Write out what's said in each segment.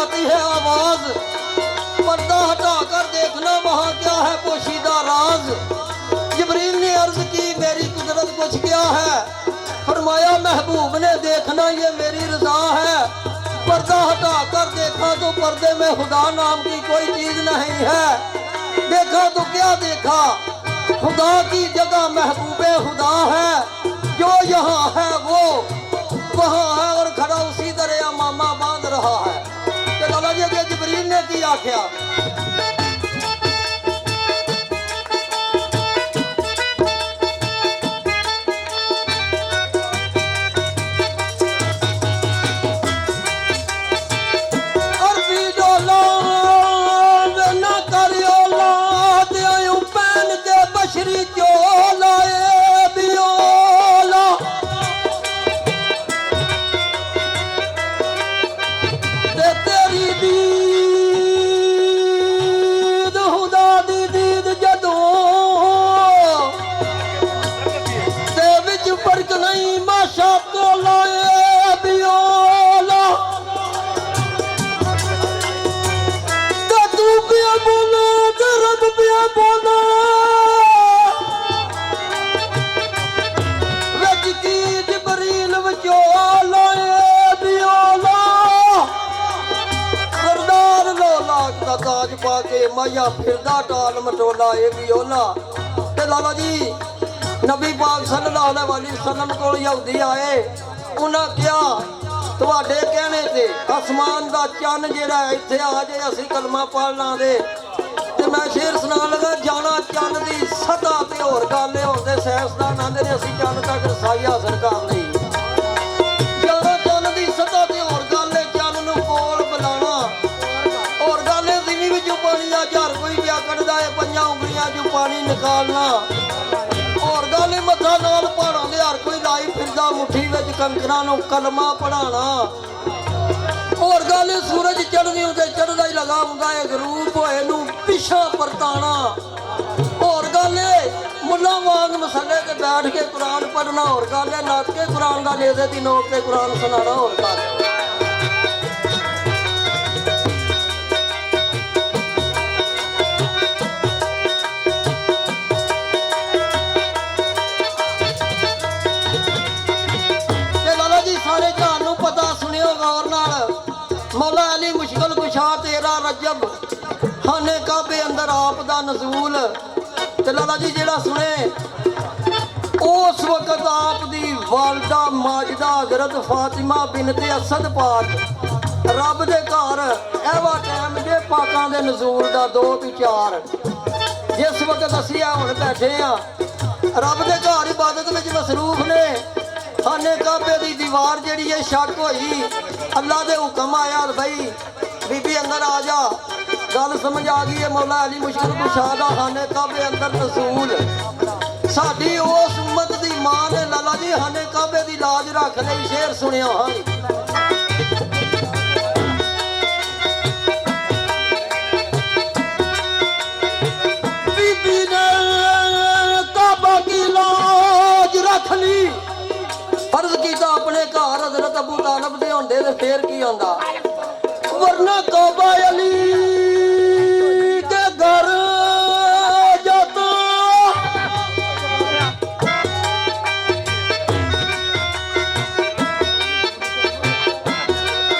आती है आवाज, पर्दा हटा कर देखना वहां क्या है पोशीदा राज। जिब्रील ने अर्ज की मेरी कुदरत कुछ क्या है, फरमाया महबूब ने देखना ये मेरी रजा है। पर्दा हटा कर देखा तो पर्दे में खुदा नाम की कोई चीज नहीं है। देखा तो क्या देखा, खुदा की जगह महबूबे खुदा है। जो यहाँ है वो वहाँ है और खड़ा उसी तरह मामा बांध रहा है। तो लाला जी अगे जिब्रील ने की आख्या, बशरी चोला बियोला ते तेरी दीद खुदा दी दीद जदों ते विच फर्क नहीं माशा कोला बियोला ते तू पिया बोले ते रब पिया बोले ताज पाके माया फिरदा टाल मटोला ए बियोला। ते लाला जी नबी पाक सल्लल्लाहु अलैहि वसल्लम कोल यहूदी आए, उन्हां क्या तुहाडे कहने ते आसमान दा चन्न जेड़ा इत्थे आ जे असीं कलमा पढ़ लांदे ते मैं शेर सुना लगा जाना चन्न दी सतह ते होर गल होंदे साइंसदान आंदे ने असीं चन्न तक रसाई हासिल कर लई। जाना चन्न दी सतह ते होर गल चन्न नूं कोल बुलाना और गल जिनी विचों पानी दा जार कोई पिया कढदा है पंजां उंगलियां चों पानी निकालना और गल मत्था नाल पहाड़ां दे हर कोई लाई फिरदा मुट्ठी विच कंकरां नूं कलमा पढ़ाना और गल सूरज चढ़ने उते चढ़दा ही लगा हुंदा है गरूब होए नूं पिछां परताना और गल मुल्ला वांग मसले ते बैठ के कुरान पढ़ना और गल नत के कुरान दा नेज़े दी नोक ते कुरान सुनाना और गल मौला अली मुश्किल कुशा तेरा रजब खाने काबे अंदर आप दा नज़ूल। ते लाला जी जेड़ा सुने उस वक्त आप दी वालदा माजिदा हज़रत फातिमा बिनते असद पाक रब दे घर एवा टाइम जे पाकां दे नज़ूल दा 2 ते 4 जिस वक्त असीं हुण बैठे हाँ रब दे घर इबादत विच मसरूफ ने। खाने काबे दी दीवार जेड़ी है शक होई, अल्लाह दे हुक्म आया भाई बीबी अंदर आ जा। गल समझ आ गई है मौला अली मुश्किल कुशा दा खाने काबे अंदर रसूल साडी उस उम्मत दी मां ने लाला जी खाने काबे दी लाज रख लई। शेर सुनिया हाँ बीबी ने काबा की लाज रख ली, फर्ज कीता अपने घर हज़रत अबू तालिब दे होंदे ते फिर की आंदा वरना काबा अली के घर जाता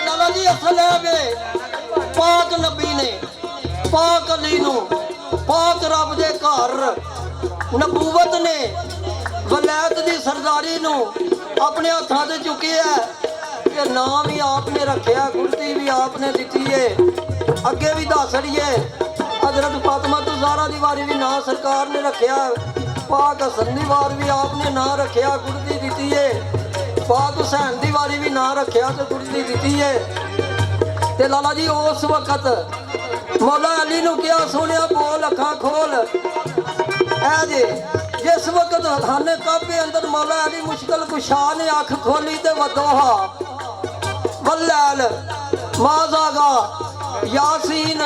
लाला जी असल है वे पाक नबी ने पाक अली नूं पाक रब दे घर नबूवत ने वलैत दी सरदारी नूं अपने हाथों से चुकी है कि नाम ही आपने रखा, गुरती भी आपने दी है। अगे भी दस रही है हजरत फातिमा तो ज़हरा दी वारी भी ना सरकार ने रखा, पाक हसन दी वार भी आपने ना रखा गुरती दी है, पाक हुसैन दी वारी भी ना रखा तो गुरती दी है। ते लाला जी उस वक्त मौला अली नूं क्या सुनिया बोल अखां खोल ऐ जे जिस वक्त खाने काबे अंदर मौला अली मुश्किल कुशा ने अख खोली ते वदोहा वल्लैल माज़ागा यासीन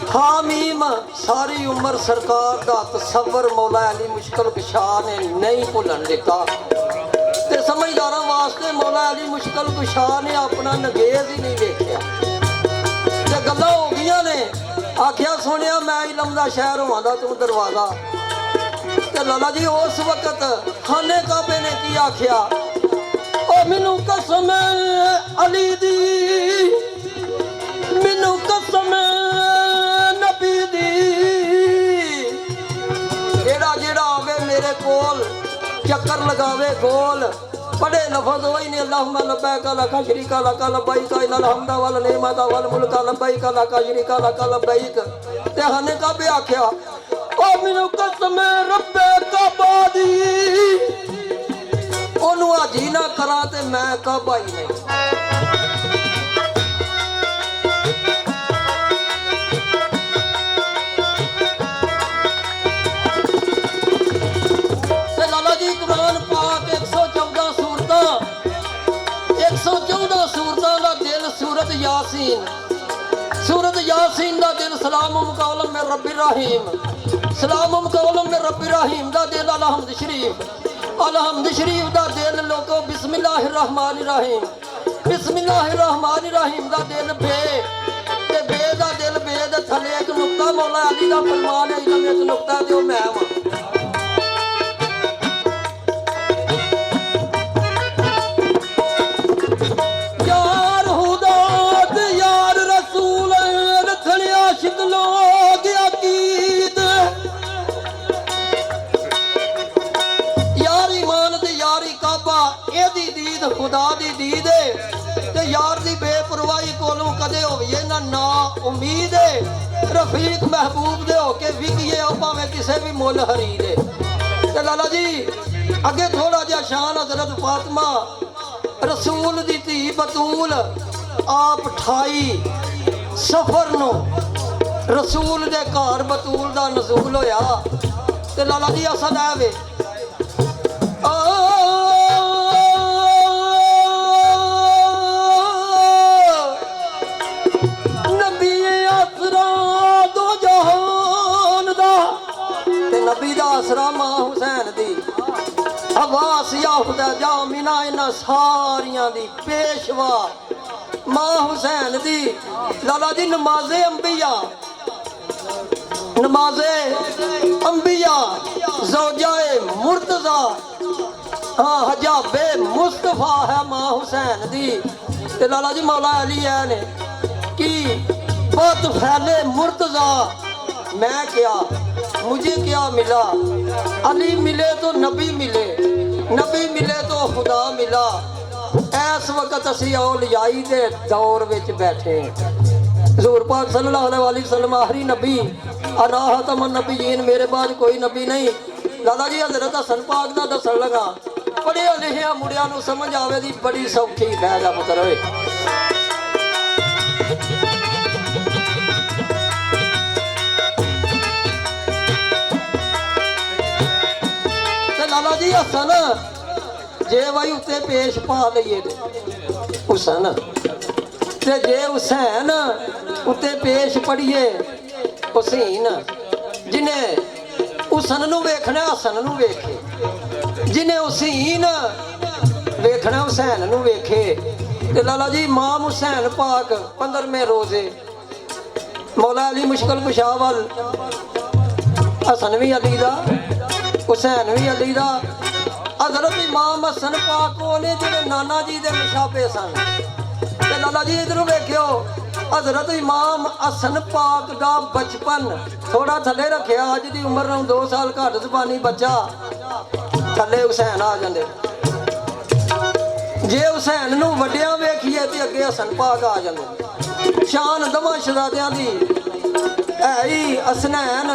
हामीम सारी उम्र सरकार दा तसव्वुर मौला अली मुश्किल कुशा ने नहीं भुलन दिता। ते समझदारां वास्ते मौला अली मुश्किल कुशा ने अपना नगेज ही नहीं देखिया। गल्लां हो गईयां ने आख्या सुनिया मैं इलम दा शहर होवां दा तू दरवाजा ते लाला जी उस वक्त खाने काबे ने की आख्या ओ मैनू कसम अली दी मैनू कसम नबी दी जेड़ा जेड़ा आवे मेरे कोल चक्कर लगावे गोल बड़े लफज वही ने अल्लाहुम्मा लब्बैका लका शरीका लका लब्बैका इन्नल हम्दा वल निअमता वल मुल्का लब्बैका लका शरीका लका लब्बैक ते हने का भी आख्या ओ मैनू कसम रब्बे काबा दी ओनू हाजी ना करा ते मैं काबा ही नहीं ते लाला जी कुरान पाक 114 114 सूरतां दा दिल सूरत यासीन दा दिल सलाम मुकौलम में रब्बी रहीम सलाम मुकौलम में रब्बी रहीम दा दिल अलहम्द शरीफ दा दिल लोगो बिस्मिल्लाहिर रहमानिर रहीम दा दिल बे ते बे दा दिल बे दे थले एक नुक्ता मौला अली दा फरमान है इलम एक नुक्ता ते ओ मैं वां खुदा दी दीद ते यार दी बेपरवाही कोलों कदे होइए ना उम्मीद रफीक महबूब दे होके विकिए भावें किसे भी मुल हरी दे ते लाला जी अगे थोड़ा जिहा शान हजरत फातिमा रसूल दी धी बतूल आप 28 सफर नो रसूल दे घर बतूल दा नज़ूल होया ते लाला जी असल है वे नबी दा आसरा मां हुसैन दी अब्बास याहुदा जामिना इन्हां सारियां दी पेशवा मां हुसैन दी लाला जी नमाज़े अंबिया ज़ौजाए मुर्तज़ा हाँ हजाबे मुस्तफ़ा है मां हुसैन दी ते लाला जी मौला अली है ने कि बहुत फैले मुर्तज़ा मैं क्या मुझे क्या मिला अली मिले तो नबी मिले तो खुदा मिला ऐस वक्त असी औलियाई दे दौर विच बैठे हुज़ूर पाक सल्लल्लाहु अलैहि वसल्लम आखिरी नबी अनाहतमन नबीयीन मेरे बाद कोई नबी नहीं लाला जी हज़रत हसन पाक दा दसन लगा पढ़िया लिखिया मुड़िया नूं समझ आवे दी बड़ी सौखी बह जा पुत्र ओए लाला जी हसन जे भाई उत्ते पेश पा लईए हुसन ते जे हुसैन उत्ते पेश पढ़िए हुसैन जिन्हें हुसन नूं वेखना हसन नूं वेखे जिन्हें हुसैन वेखना हुसैन नूं वेखे ते लाला जी इमाम हुसैन पाक 15वें रोजे मौला अली मुश्किल कुशा वल हसन भी अली दा हुसैन भी अली दा हजरत इमाम हसन पाक ने जिहड़े नाना जी दे मुशाबे सन ते लाला जी इधरों वेखियो हजरत इमाम हसन पाक दा बचपन थोड़ा थले रखिया अज दी उम्र नूं 2 साल घट जबानी बच्चा थले हुसैन आ जांदे जे हुसैन नूं वड्डियां वेखीए ते अगे हसन पाक आ जांदे शान दवां शहजादियां दी है ही हसनैन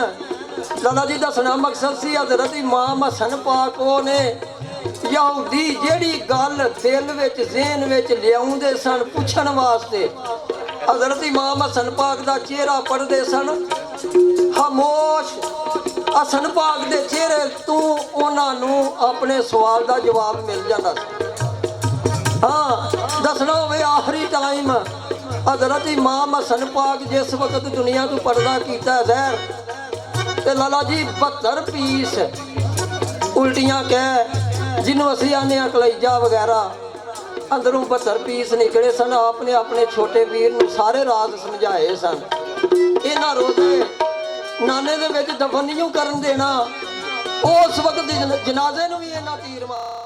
लाला जी दसना मकसद सी हजरत इमाम हसन पाक ने यहूदी जेड़ी गल दिल विच ज़हन विच लियाउंदे सन पुछण वास्ते हजरत इमाम हसन पाक दा चेहरा पढ़दे सन खामोश हसन पाक दे चेहरे तू उन्हां नूं अपने सवाल दा जवाब मिल जांदा सी हाँ दसना होवे आखिरी टाइम हजरत इमाम हसन पाक जिस वक्त दुनिया तो पर्दा कीता ज़हर ते लाला जी 72 पीस उल्टियां कह जिन्हों असी आने कलेजा वगैरह ਅੰਦਰੋਂ 72 ਪੀਸ ਨਿਕਲੇ ਸਨ। ਆਪਨੇ ਆਪਣੇ ਛੋਟੇ ਵੀਰ ਨੂੰ ਸਾਰੇ ਰਾਜ਼ ਸਮਝਾਏ ਸਨ। ਇਹਨਾਂ ਰੋਜ਼ੇ ਨਾਨੇ ਦੇ ਵਿੱਚ ਦਫਨ ਨਹੀਂ ਕਰਨ ਦੇਣਾ। ਉਸ ਵਕਤ ਜਨਾਜ਼ੇ ਨੂੰ ਵੀ ਇਹਨਾਂ ਤੀਰ ਮਾਰ